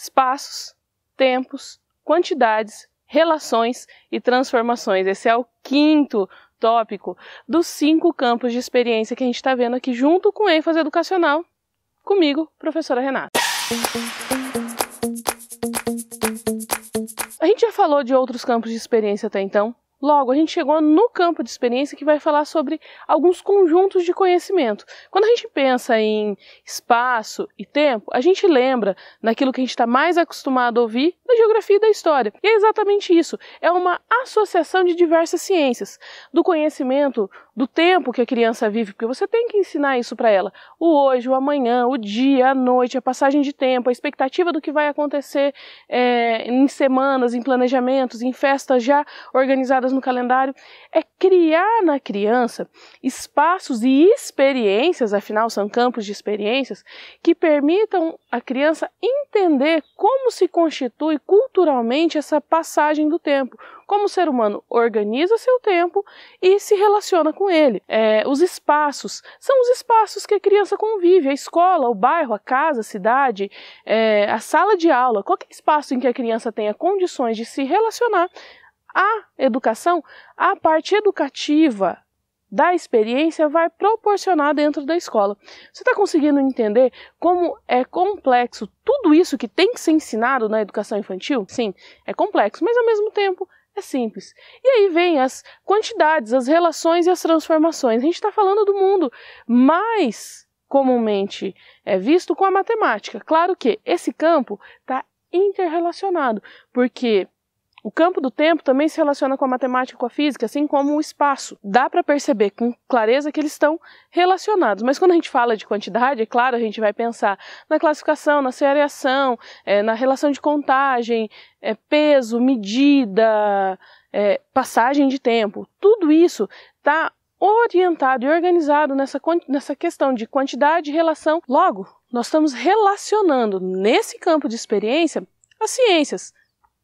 espaços, tempos, quantidades, relações e transformações. Esse é o quinto tópico dos 5 campos de experiência que a gente está vendo aqui junto com ênfase educacional, comigo, professora Renata. A gente já falou de outros campos de experiência até então. Logo, a gente chegou no campo de experiência que vai falar sobre alguns conjuntos de conhecimento. Quando a gente pensa em espaço e tempo, a gente lembra naquilo que a gente está mais acostumado a ouvir da geografia e da história. E é exatamente isso. É uma associação de diversas ciências, do conhecimento do tempo que a criança vive, porque você tem que ensinar isso para ela. O hoje, o amanhã, o dia, a noite, a passagem de tempo, a expectativa do que vai acontecer em semanas, em planejamentos, em festas já organizadas no calendário. É criar na criança espaços e experiências, afinal são campos de experiências, que permitam a criança entender como se constitui culturalmente essa passagem do tempo, como o ser humano organiza seu tempo e se relaciona com ele. Os espaços são os espaços que a criança convive, a escola, o bairro, a casa, a cidade, a sala de aula, qualquer espaço em que a criança tenha condições de se relacionar. A educação, a parte educativa da experiência vai proporcionar dentro da escola. Você está conseguindo entender como é complexo tudo isso que tem que ser ensinado na educação infantil? Sim, é complexo, mas ao mesmo tempo é simples. E aí vem as quantidades, as relações e as transformações. A gente está falando do mundo mais comumente visto com a matemática. Claro que esse campo está interrelacionado, porque o campo do tempo também se relaciona com a matemática e com a física, assim como o espaço. Dá para perceber com clareza que eles estão relacionados. Mas quando a gente fala de quantidade, é claro, a gente vai pensar na classificação, na seriação, na relação de contagem, peso, medida, passagem de tempo. Tudo isso está orientado e organizado nessa questão de quantidade e relação. Logo, nós estamos relacionando nesse campo de experiência as ciências.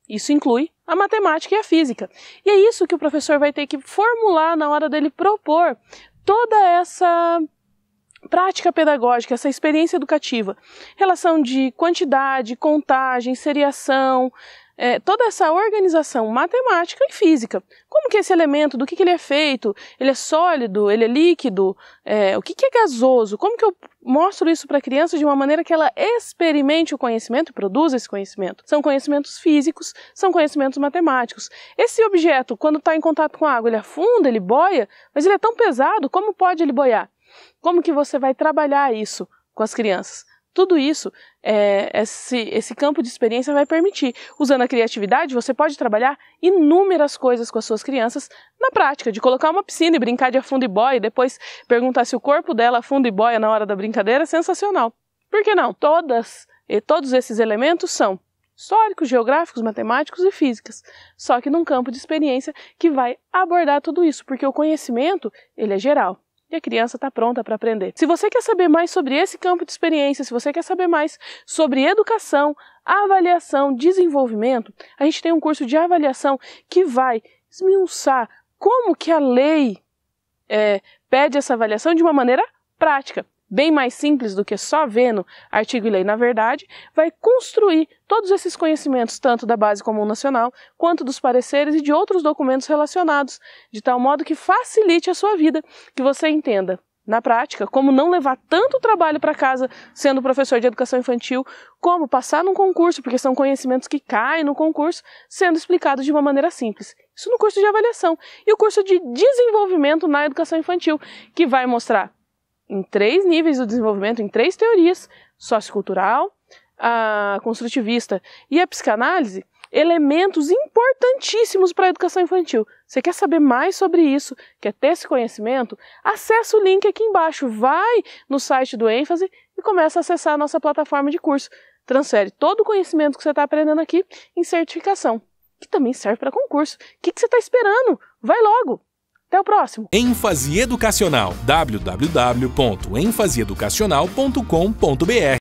Isso inclui a matemática e a física. E é isso que o professor vai ter que formular na hora dele propor toda essa prática pedagógica, essa experiência educativa. Relação de quantidade, contagem, seriação, toda essa organização matemática e física. Como que esse elemento, do que ele é feito? Ele é sólido? Ele é líquido? O que é gasoso? Como que eu mostro isso para a criança de uma maneira que ela experimente o conhecimento e produza esse conhecimento? São conhecimentos físicos, são conhecimentos matemáticos. Esse objeto, quando está em contato com a água, ele afunda, ele boia, mas ele é tão pesado, como pode ele boiar? Como que você vai trabalhar isso com as crianças? Tudo isso, esse campo de experiência vai permitir. Usando a criatividade, você pode trabalhar inúmeras coisas com as suas crianças na prática, de colocar uma piscina e brincar de afunda e boia, e depois perguntar se o corpo dela afunda e boia na hora da brincadeira, é sensacional. Por que não? Todos esses elementos são históricos, geográficos, matemáticos e físicas, só que num campo de experiência que vai abordar tudo isso, porque o conhecimento, ele é geral. E a criança está pronta para aprender. Se você quer saber mais sobre esse campo de experiência, se você quer saber mais sobre educação, avaliação, desenvolvimento, a gente tem um curso de avaliação que vai esmiuçar como que a lei pede essa avaliação de uma maneira prática. Bem mais simples do que só vendo artigo e lei. Na verdade, vai construir todos esses conhecimentos, tanto da Base Comum Nacional, quanto dos pareceres e de outros documentos relacionados, de tal modo que facilite a sua vida, que você entenda, na prática, como não levar tanto trabalho para casa sendo professor de educação infantil, como passar num concurso, porque são conhecimentos que caem no concurso, sendo explicados de uma maneira simples. Isso no curso de avaliação. E o curso de desenvolvimento na educação infantil, que vai mostrar em 3 níveis do desenvolvimento, em 3 teorias, sociocultural, a construtivista e a psicanálise, elementos importantíssimos para a educação infantil. Você quer saber mais sobre isso, quer ter esse conhecimento? Acesse o link aqui embaixo, vai no site do ênfase e começa a acessar a nossa plataforma de curso. Transfere todo o conhecimento que você está aprendendo aqui em certificação, que também serve para concurso. O que você está esperando? Vai logo! Até o próximo! ênfase educacional, www.enfaseeducacional.com.br